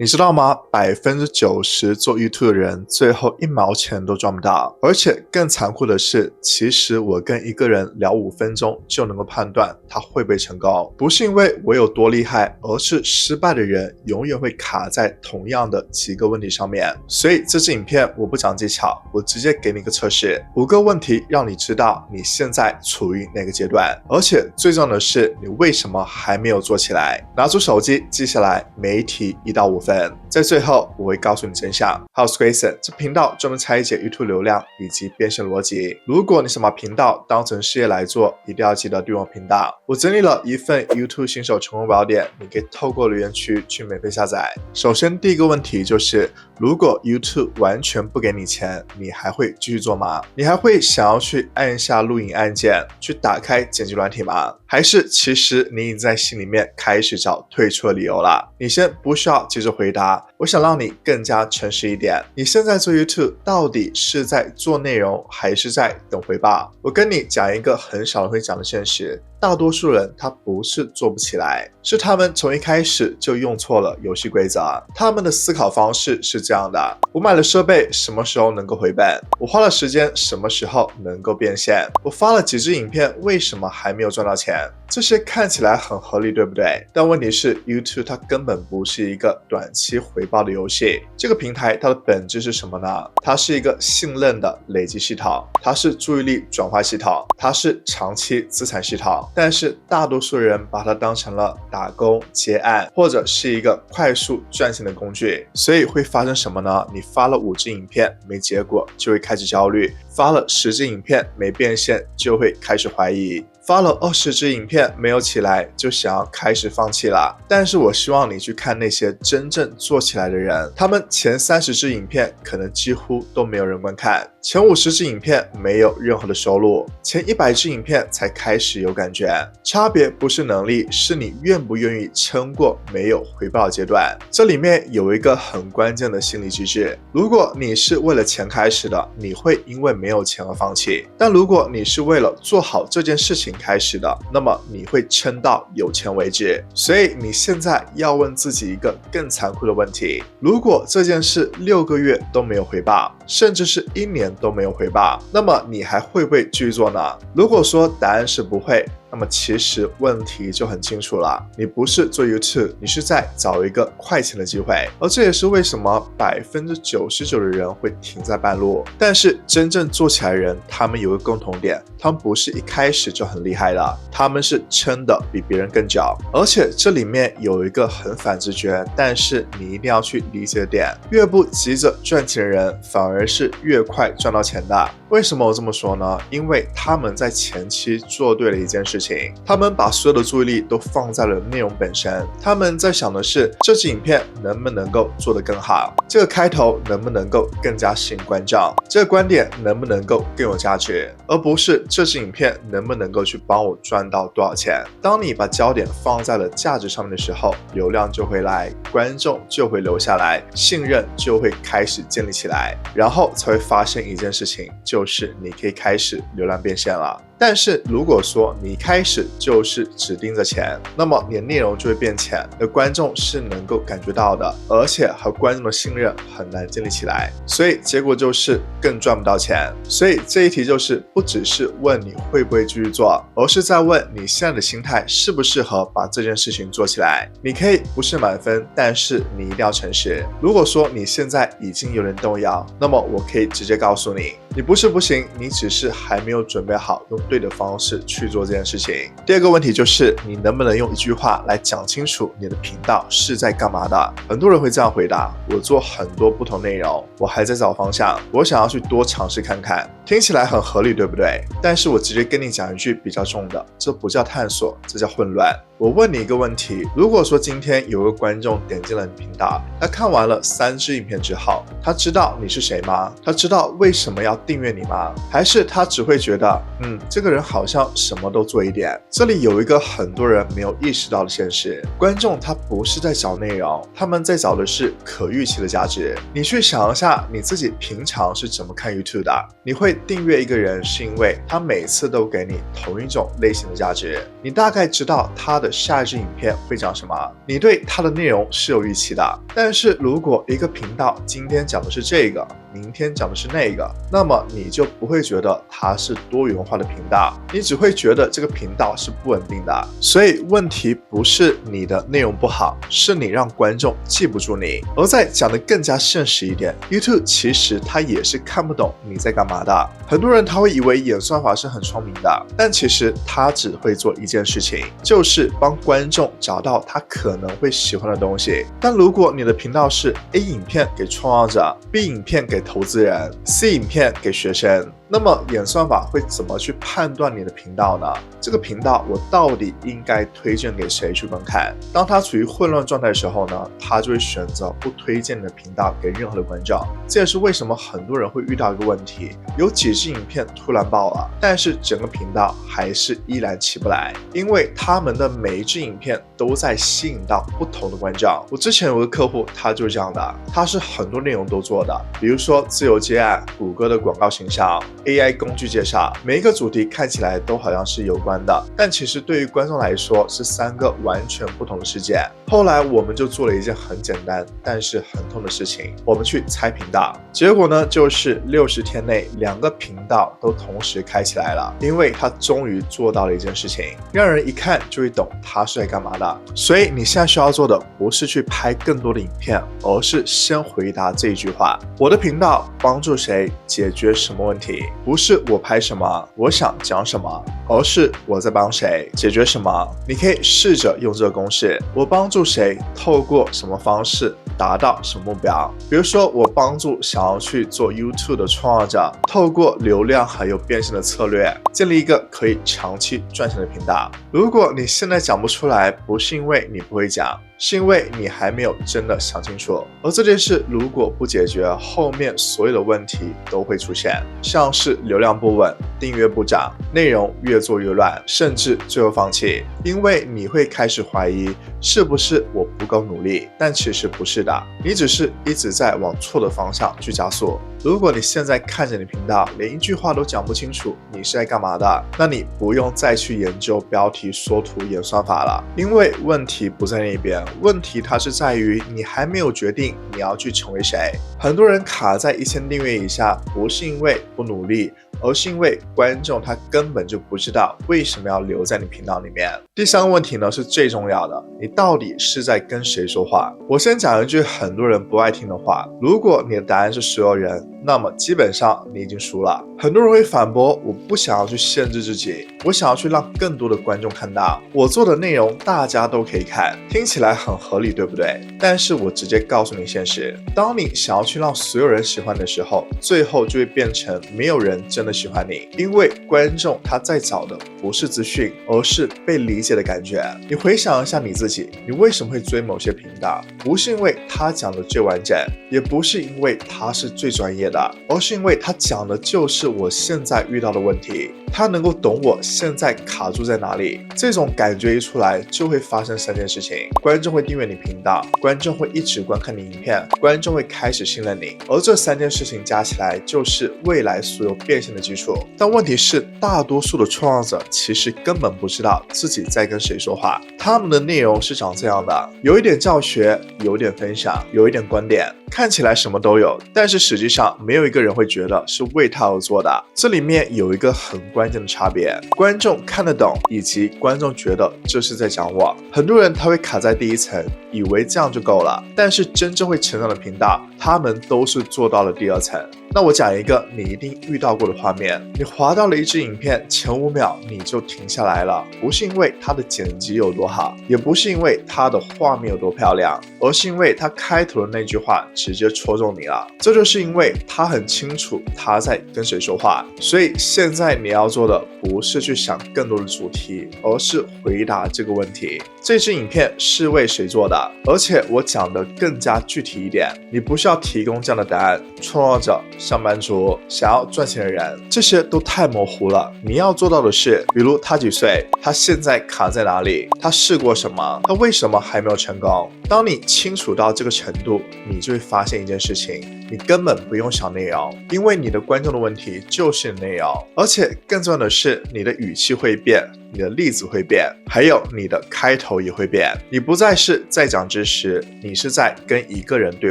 你知道吗？90%做 YouTube 的人最后1毛钱都赚不到，而且更残酷的是，其实我跟一个人聊5分钟就能够判断他会不会成功，不是因为我有多厉害，而是失败的人永远会卡在同样的几个问题上面。所以这支影片我不讲技巧，我直接给你一个测试，5个问题让你知道你现在处于哪个阶段，而且最重要的是你为什么还没有做起来。拿出手机记下来，每一题1到5分。在最后我会告诉你真相。我是 Grayson， 这频道专门拆解 YouTube 流量以及变现逻辑。如果你想把频道当成事业来做，一定要记得订阅我频道。我整理了一份 YouTube 新手成功宝典，你可以透过留言区去免费下载。首先第一个问题就是，如果 YouTube 完全不给你钱，你还会继续做吗？你还会想要去按下录影按键，去打开剪辑软体吗？还是其实你已经在心里面开始找退出的理由了？你先不需要急着回答，我想让你更加诚实一点。你现在做 YouTube 到底是在做内容，还是在等回报？我跟你讲一个很少人会讲的现实，大多数人他不是做不起来，是他们从一开始就用错了游戏规则。他们的思考方式是这样的：我买了设备，什么时候能够回本？我花了时间，什么时候能够变现？我发了几支影片，为什么还没有赚到钱？这些看起来很合理，对不对？但问题是 YouTube 它根本不是一个短期回报的游戏。这个平台它的本质是什么呢？它是一个信任的累积系统，它是注意力转化系统，它是长期资产系统。但是大多数人把它当成了打工接案，或者是一个快速赚钱的工具。所以会发生什么呢？你发了5支影片没结果，就会开始焦虑；发了10支影片没变现，就会开始怀疑；发了20支影片没有起来，就想要开始放弃了。但是我希望你去看那些真正做起来的人，他们前30支影片可能几乎都没有人观看，前50支影片没有任何的收入，前100支影片才开始有感觉。差别不是能力，是你愿不愿意撑过没有回报的阶段。这里面有一个很关键的心理机制，如果你是为了钱开始的，你会因为没有钱而放弃；但如果你是为了做好这件事情开始的，那么你会撑到有钱为止。所以你现在要问自己一个更残酷的问题：如果这件事6个月都没有回报，甚至是1年都没有回报，那么你还会不会继续做呢？如果说答案是不会，那么其实问题就很清楚了，你不是做 YouTube， 你是在找一个快钱的机会。而这也是为什么99%的人会停在半路。但是真正做起来的人，他们有一个共同点，他们不是一开始就很厉害的，他们是撑的比别人更久。而且这里面有一个很反直觉，但是你一定要去理解的点，越不急着赚钱的人，反而是越快赚到钱的。为什么我这么说呢？因为他们在前期做对了一件事情，他们把所有的注意力都放在了内容本身。他们在想的是，这支影片能不能够做得更好，这个开头能不能够更加吸引观众，这个观点能不能够更有价值，而不是这支影片能不能够去帮我赚到多少钱。当你把焦点放在了价值上面的时候，流量就会来，观众就会留下来，信任就会开始建立起来，然后才会发生一件事情，就是你可以开始流量变现了。但是如果说你一开始就是只盯着钱，那么你的内容就会变浅，而观众是能够感觉到的，而且和观众的信任很难建立起来，所以结果就是更赚不到钱。所以这一题就是不只是问你会不会继续做，而是在问你现在的心态适不适合把这件事情做起来。你可以不是满分，但是你一定要诚实。如果说你现在已经有点动摇，那么我可以直接告诉你，你不是不行，你只是还没有准备好用对的方式去做这件事情。第二个问题就是，你能不能用一句话来讲清楚你的频道是在干嘛的？很多人会这样回答：我做很多不同内容，我还在找方向，我想要去多尝试看看。听起来很合理，对不对？但是我直接跟你讲一句比较重的，这不叫探索，这叫混乱。我问你一个问题，如果说今天有个观众点进了你频道，他看完了3支影片之后，他知道你是谁吗？他知道为什么要订阅你吗？还是他只会觉得这个人好像什么都做一点？这里有一个很多人没有意识到的现实，观众他不是在找内容，他们在找的是可预期的价值。你去想一下你自己平常是怎么看 YouTube 的？你会订阅一个人是因为他每次都给你同一种类型的价值，你大概知道他的的下一支影片会讲什么，你对它的内容是有预期的。但是如果一个频道今天讲的是这个，明天讲的是那个，那么你就不会觉得它是多元化的频道，你只会觉得这个频道是不稳定的。所以问题不是你的内容不好，是你让观众记不住你。而再讲的更加现实一点， YouTube 其实它也是看不懂你在干嘛的。很多人他会以为演算法是很聪明的，但其实他只会做一件事情，就是帮观众找到他可能会喜欢的东西。但如果你的频道是 A 影片给创作者， B 影片给投资人， C 影片给学生，那么演算法会怎么去判断你的频道呢？这个频道我到底应该推荐给谁去观看？当它处于混乱状态的时候呢，它就会选择不推荐你的频道给任何的观众。这也是为什么很多人会遇到一个问题，有几支影片突然爆了，但是整个频道还是依然起不来，因为他们的每一支影片都在吸引到不同的观众。我之前有个客户，他就是这样的，他是很多内容都做的，比如说自由接案、谷歌的广告形象、AI 工具介绍，每一个主题看起来都好像是有关的，但其实对于观众来说是3个完全不同的事件。后来我们就做了一件很简单但是很痛的事情，我们去拆频道，结果呢就是60天内2个频道都同时开起来了，因为他终于做到了一件事情，让人一看就会懂他是在干嘛的。所以你现在需要做的不是去拍更多的影片，而是先回答这一句话：我的频道帮助谁解决什么问题？不是我拍什么，我想讲什么，而是我在帮谁解决什么。你可以试着用这个公式，我帮助谁透过什么方式达到什么目标。比如说我帮助想要去做 YouTube 的创作者，透过流量还有变现的策略，建立一个可以长期赚钱的频道。如果你现在讲不出来，不是因为你不会讲，是因为你还没有真的想清楚。而这件事如果不解决，后面所有的问题都会出现，像是流量不稳、订阅不涨、内容越做越乱，甚至最后放弃。因为你会开始怀疑是不是我不够努力，但其实不是的，你只是一直在往错的方向去加速。如果你现在看着你频道连一句话都讲不清楚你是在干嘛的，那你不用再去研究标题缩图演算法了，因为问题不在那边，问题它是在于你还没有决定你要去成为谁。很多人卡在1000订阅以下，不是因为不努力，而是因为观众他根本就不知道为什么要留在你频道里面。第3个问题呢是最重要的，你到底是在跟谁说话？我先讲一句很多人不爱听的话，如果你的答案是所有人，那么基本上你已经输了。很多人会反驳，我不想要去限制自己，我想要去让更多的观众看到我做的内容，大家都可以看，听起来很合理，对不对？但是我直接告诉你现实，当你想要去让所有人喜欢的时候，最后就会变成没有人真的喜欢你，因为观众他在找的不是资讯，而是被理解的感觉。你回想一下你自己，你为什么会追某些频道？不是因为他讲的最完整，也不是因为他是最专业的，而是因为他讲的就是我现在遇到的问题，他能够懂我现在卡住在哪里。这种感觉一出来，就会发生3件事情：观众会订阅你频道，观众会一直观看你影片，观众会开始信任你。而这3件事情加起来，就是未来所有变现的基础。但问题是，大多数的创作者其实根本不知道自己在跟谁说话，他们的内容是长这样的，有一点教学，有一点分享，有一点观点，看起来什么都有，但是实际上没有一个人会觉得是为他而做的。这里面有一个很关键的差别，观众看得懂，以及观众觉得这是在讲我。很多人他会卡在第一层，以为这样就够了，但是真正会成长的频道，他们都是做到了第2层。那我讲一个你一定遇到过的画面，你滑到了一支影片，前5秒你就停下来了，不是因为它的剪辑有多好，也不是因为它的画面有多漂亮，而是因为它开头的那句话直接戳中你了。这就是因为他很清楚他在跟谁说话。所以现在你要做的不是去想更多的主题，而是回答这个问题：这支影片是为谁做的？而且我讲的更加具体一点，你不需要提供这样的答案，创作者、上班族、想要赚钱的人，这些都太模糊了。你要做到的是，比如他几岁，他现在卡在哪里，他试过什么，他为什么还没有成功。当你清楚到这个程度，你就会发现一件事情，你根本不用想内容，因为你的观众的问题就是内容，而且更重要的是你的语气会变，你的例子会变，还有你的开头也会变。你不再是在讲知识，你是在跟一个人对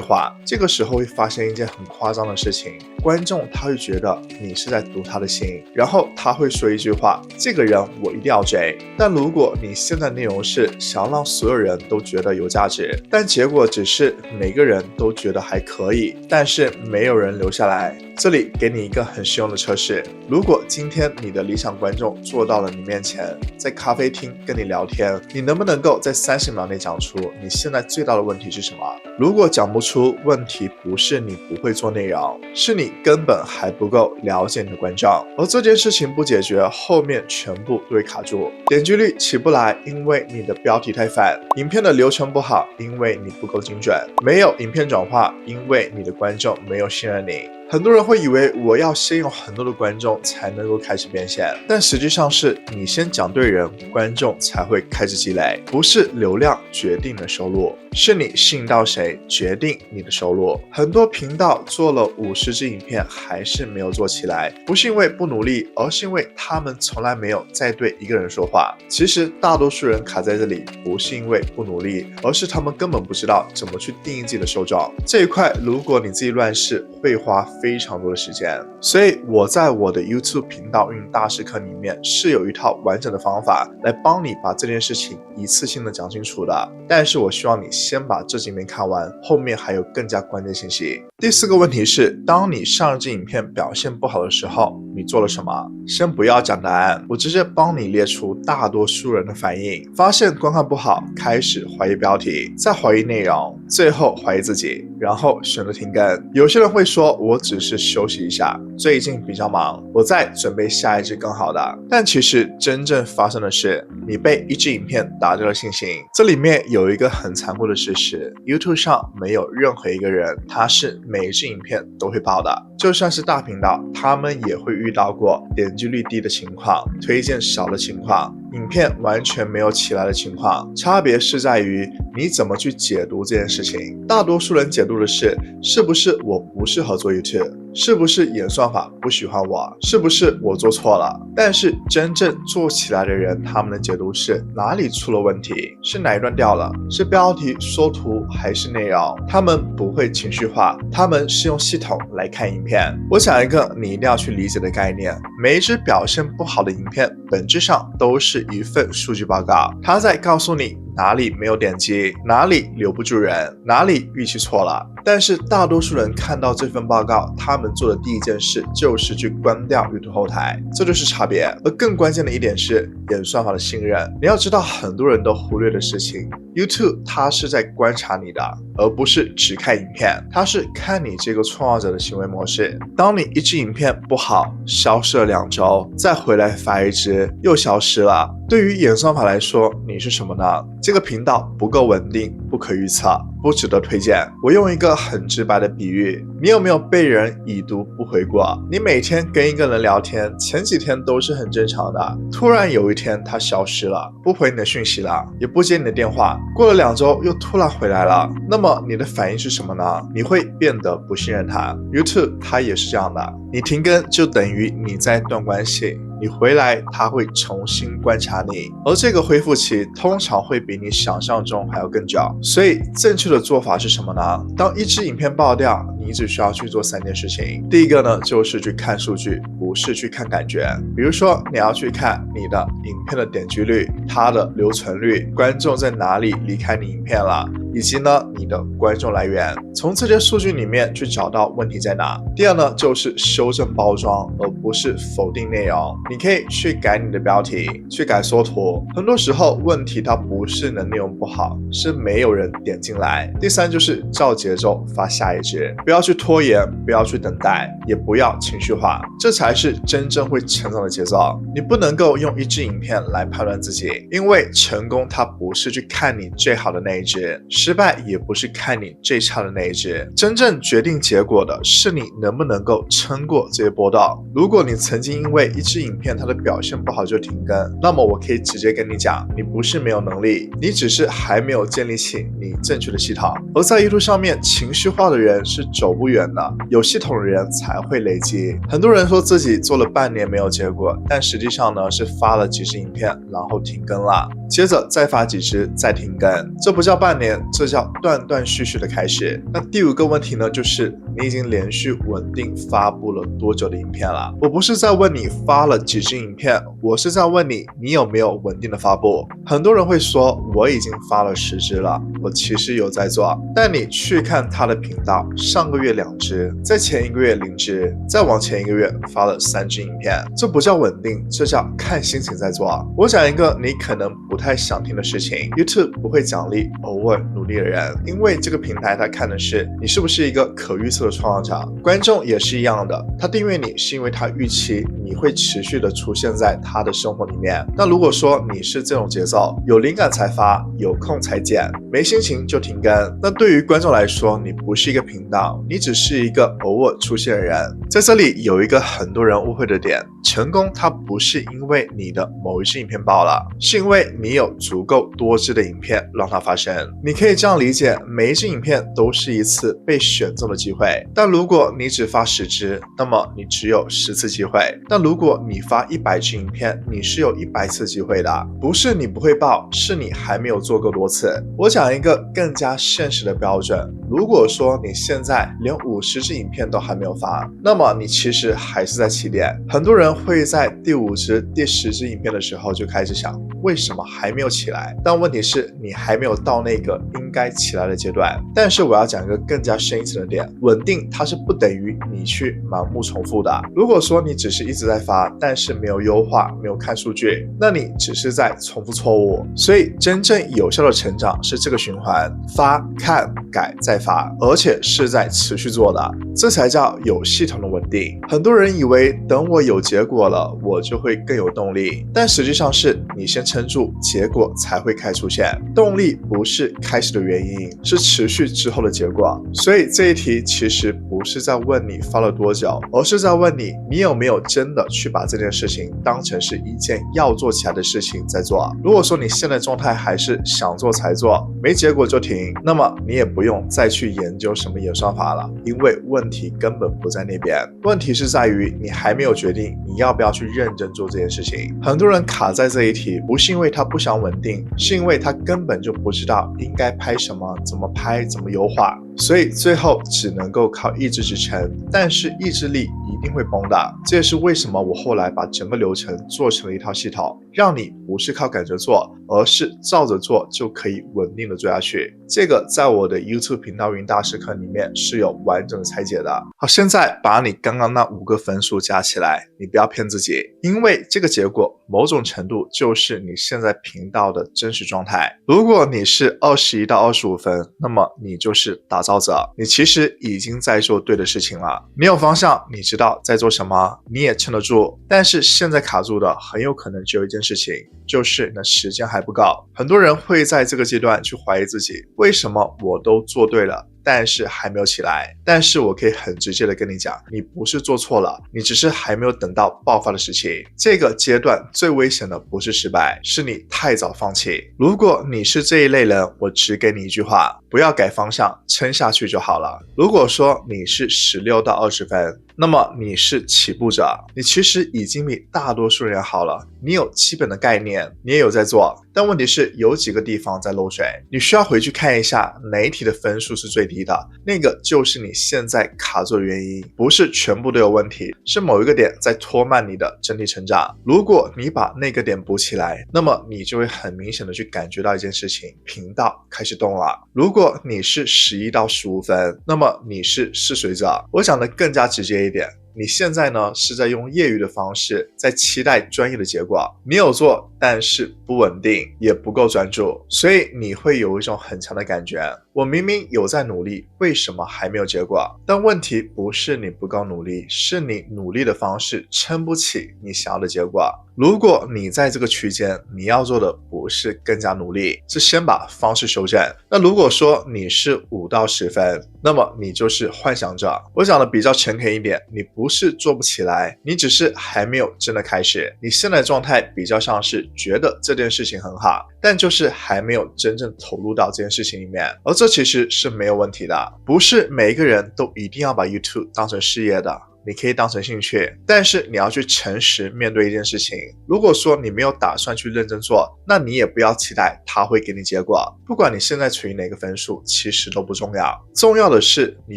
话。这个时候会发生一件很夸张的事情，观众他会觉得你是在读他的心，然后他会说一句话，这个人我一定要追。但如果你现在内容是想要让所有人都觉得有价值，但结果只是每个人都觉得还可以，但是没有人留下来。这里给你一个很实用的测试，如果今天你的理想观众坐到了你面前，在咖啡厅跟你聊天，你能不能够在30秒内讲出你现在最大的问题是什么？如果讲不出，问题不是你不会做内容，是你根本还不够了解你的观众，而这件事情不解决，后面全部都会卡住。点击率起不来，因为你的标题太反；影片的流程不好，因为你不够精准；没有影片转化，因为你的观众没有信任你。很多人会以为我要先有很多的观众才能够开始变现，但实际上是你先讲对人，观众才会开始积累。不是流量决定了收入，是你吸引到谁决定你的收入。很多频道做了50支影片还是没有做起来，不是因为不努力，而是因为他们从来没有在对一个人说话。其实大多数人卡在这里，不是因为不努力，而是他们根本不知道怎么去定义自己的受众。这一块如果你自己乱试，会花非常多的时间。所以我在我的 YouTube 频道运营大师课里面是有一套完整的方法来帮你把这件事情一次性的讲清楚的。但是我希望你先把这几面看完，后面还有更加关键信息。第4个问题是，当你上一支影片表现不好的时候，你做了什么？先不要讲答案，我直接帮你列出大多数人的反应。发现观看不好，开始怀疑标题，再怀疑内容，最后怀疑自己，然后选择停更。有些人会说，我只是休息一下，最近比较忙，我在准备下一支更好的。但其实真正发生的是，你被一支影片打掉了信心。这里面有一个很残酷的事实， YouTube 上没有任何一个人他是每一支影片都会爆的，就算是大频道，他们也会遇到过点击率低的情况，推荐少的情况，影片完全没有起来的情况。差别是在于你怎么去解读这件事情。大多数人解读的是不是我不适合做 YouTube， 是不是演算法不喜欢我，是不是我做错了。但是真正做起来的人，他们的解读是哪里出了问题，是哪一段掉了，是标题缩图还是内容。他们不会情绪化，他们是用系统来看影片。我讲一个你一定要去理解的概念，每一支表现不好的影片本质上都是一份数据报告，它在告诉你哪里没有点击，哪里留不住人，哪里预期错了。但是大多数人看到这份报告，他们做的第一件事就是去关掉 YouTube 后台，这就是差别。而更关键的一点是演算法的信任。你要知道很多人都忽略的事情， YouTube 它是在观察你的，而不是只看影片，它是看你这个创造者的行为模式。当你一支影片不好，消失了2周，再回来发一支，又消失了。对于演算法来说，你是什么呢？这个频道不够稳定，不可预测，不值得推荐。我用一个很直白的比喻，你有没有被人已读不回过？你每天跟一个人聊天，前几天都是很正常的，突然有一天他消失了，不回你的讯息了，也不接你的电话，过了2周又突然回来了，那么你的反应是什么呢？你会变得不信任他。 YouTube 它也是这样的，你停更就等于你在断关系，你回来他会重新观察你，而这个恢复期通常会比你想象中还要更久。所以正确的做法是什么呢？当一支影片爆掉，你只需要去做3件事情。第一个呢，就是去看数据，不是去看感觉。比如说你要去看你的影片的点击率，它的留存率，观众在哪里离开你影片了，以及呢你的观众来源，从这些数据里面去找到问题在哪。第二呢，就是修正包装，而不是否定内容。你可以去改你的标题，去改缩图，很多时候问题它不是你的内容不好，是没有人点进来。第三就是照节奏发下一支，不要去拖延，不要去等待，也不要情绪化，这才是真正会成长的节奏。你不能够用一支影片来判断自己，因为成功它不是去看你最好的那一支，是失败也不是看你最差的那一支，真正决定结果的是你能不能够撑过这些波道。如果你曾经因为一支影片它的表现不好就停更，那么我可以直接跟你讲，你不是没有能力，你只是还没有建立起你正确的系统。而在YouTube上面，情绪化的人是走不远的，有系统的人才会累积。很多人说自己做了半年没有结果，但实际上呢是发了几支影片然后停更了，接着再发几支再停更，这不叫半年，这叫断断续续的开始。那第五个问题呢，就是你已经连续稳定发布了多久的影片了？我不是在问你发了几支影片，我是在问你有没有稳定的发布。很多人会说我已经发了10支了，我其实有在做，但你去看他的频道，上个月2支，在前一个月0支，再往前一个月发了3支影片，这不叫稳定，这叫看心情在做。我讲一个你可能不太想听的事情， YouTube 不会奖励偶尔努力的人，因为这个平台它看的是你是不是一个可预测的创造者。观众也是一样的，他订阅你是因为他预期你会持续的出现在他的生活里面。那如果说你是这种节奏，有灵感才发，有空才剪，没心情就停更，那对于观众来说，你不是一个频道，你只是一个偶尔出现的人。在这里有一个很多人误会的点，成功它不是因为你的某一支影片爆了，是因为你有足够多支的影片让它发生。你可以这样理解，每一支影片都是一次被选中的机会，但如果你只发10支，那么你只有10次机会，但如果你发100支影片，你是有100次机会的。不是你不会爆，是你还没有做够多次。我讲一个更加现实的标准，如果说你现在连50支影片都还没有发，那么你其实还是在起点。很多人会在第5支、第10支影片的时候就开始想，为什么还没有起来？但问题是你还没有到那个应该起来的阶段。但是我要讲一个更加深一层的点，稳定它是不等于你去盲目重复的。如果说你只是一直在发，但是没有优化，没有看数据，那你只是在重复错误。所以真正有效的成长是这个循环，发、看、改再发，而且是在持续做的，这才叫有系统的稳定。很多人以为等我有结果了，我就会更有动力，但实际上是你先撑住，结果才会开始出现。动力不是开始的原因，是持续之后的结果。所以这一题其实不是在问你发了多久，而是在问你有没有真的去把这件事情当成是一件要做起来的事情在做。如果说你现在状态还是想做才做，没结果就停，那么你也不用再去研究什么演算法了，因为问题根本不在那边，问题是在于你还没有决定你要不要去认真做这件事情。很多人卡在这一题，不是因为他不想稳定，是因为他根本就不知道应该拍什么，怎么拍，怎么优化，所以最后只能够靠意志支撑，但是意志力一定会崩的。这也是为什么我后来把整个流程做成了一套系统，让你不是靠感觉做，而是照着做就可以稳定的做下去。这个在我的 YouTube 频道云大师课里面是有完整的拆解的。好，现在把你刚刚那5个分数加起来，你不要骗自己，因为这个结果某种程度就是你现在频道的真实状态。如果你是21到25分，那么你就是打造者，你其实已经在做对的事情了，你有方向，你知道在做什么，你也撑得住。但是现在卡住的很有可能只有一件事情，就是你的时间还不够。很多人会在这个阶段去怀疑自己，为什么我都做对了，但是还没有起来。但是我可以很直接的跟你讲，你不是做错了，你只是还没有等到爆发的时期。这个阶段最危险的不是失败，是你太早放弃。如果你是这一类人，我只给你一句话，不要改方向，撑下去就好了。如果说你是16到20分，那么你是起步者，你其实已经比大多数人好了，你有基本的概念，你也有在做，但问题是有几个地方在漏水，你需要回去看一下哪一题的分数是最低的，那个就是你现在卡住的原因，不是全部都有问题，是某一个点在拖慢你的整体成长。如果你把那个点补起来，那么你就会很明显的去感觉到一件事情，频道开始动了。如果你是11到15分，那么你是试水者。我讲的更加直接一点，你现在呢是在用业余的方式在期待专业的结果，你有做，但是不稳定，也不够专注，所以你会有一种很强的感觉，我明明有在努力，为什么还没有结果？但问题不是你不够努力，是你努力的方式撑不起你想要的结果。如果你在这个区间，你要做的不是更加努力，是先把方式修正。那如果说你是5到10分，那么你就是幻想者。我讲的比较诚恳一点，你不是做不起来，你只是还没有真的开始。你现在的状态比较像是觉得这件事情很好，但就是还没有真正投入到这件事情里面，而这其实是没有问题的。不是每一个人都一定要把 YouTube 当成事业的，你可以当成兴趣，但是你要去诚实面对一件事情。如果说你没有打算去认真做，那你也不要期待它会给你结果。不管你现在处于哪个分数，其实都不重要，重要的是你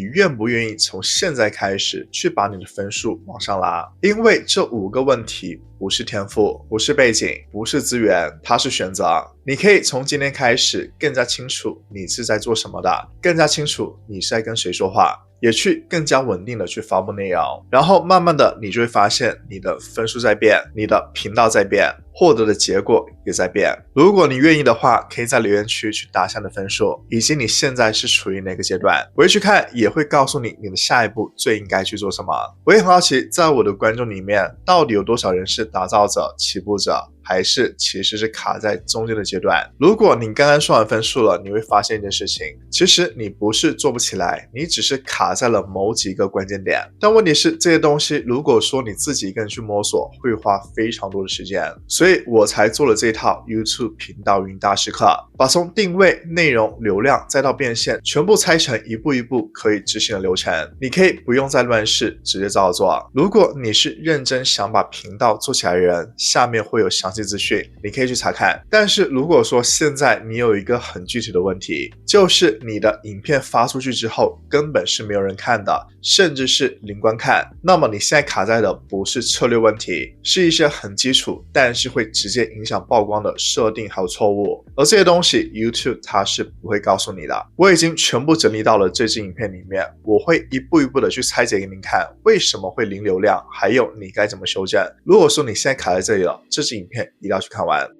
愿不愿意从现在开始去把你的分数往上拉。因为这5个问题不是天赋，不是背景，不是资源，它是选择。你可以从今天开始更加清楚你是在做什么的，更加清楚你是在跟谁说话，也去更加稳定的去发布内容，然后慢慢的你就会发现你的分数在变，你的频道在变，获得的结果也在变。如果你愿意的话，可以在留言区去打下你的分数，以及你现在是处于哪个阶段，我会去看，也会告诉你你的下一步最应该去做什么。我也很好奇，在我的观众里面到底有多少人是打造者、起步者，还是其实是卡在中间的阶段。如果你刚刚算完分数了，你会发现一件事情，其实你不是做不起来，你只是卡在了某几个关键点。但问题是这些东西如果说你自己一个人去摸索，会花非常多的时间，所以我才做了这一套 YouTube 频道运营大师课，把从定位、内容、流量再到变现全部拆成一步一步可以执行的流程，你可以不用再乱试，直接照做。如果你是认真想把频道做起来的人，下面会有详细资讯，你可以去查看。但是如果说现在你有一个很具体的问题，就是你的影片发出去之后根本是没有人看的，甚至是零观看，那么你现在卡在的不是策略问题，是一些很基础但是会直接影响曝光的设定还有错误，而这些东西 YouTube 它是不会告诉你的。我已经全部整理到了这支影片里面，我会一步一步的去拆解给您看为什么会零流量，还有你该怎么修正。如果说你现在卡在这里了，这支影片一定要去看完。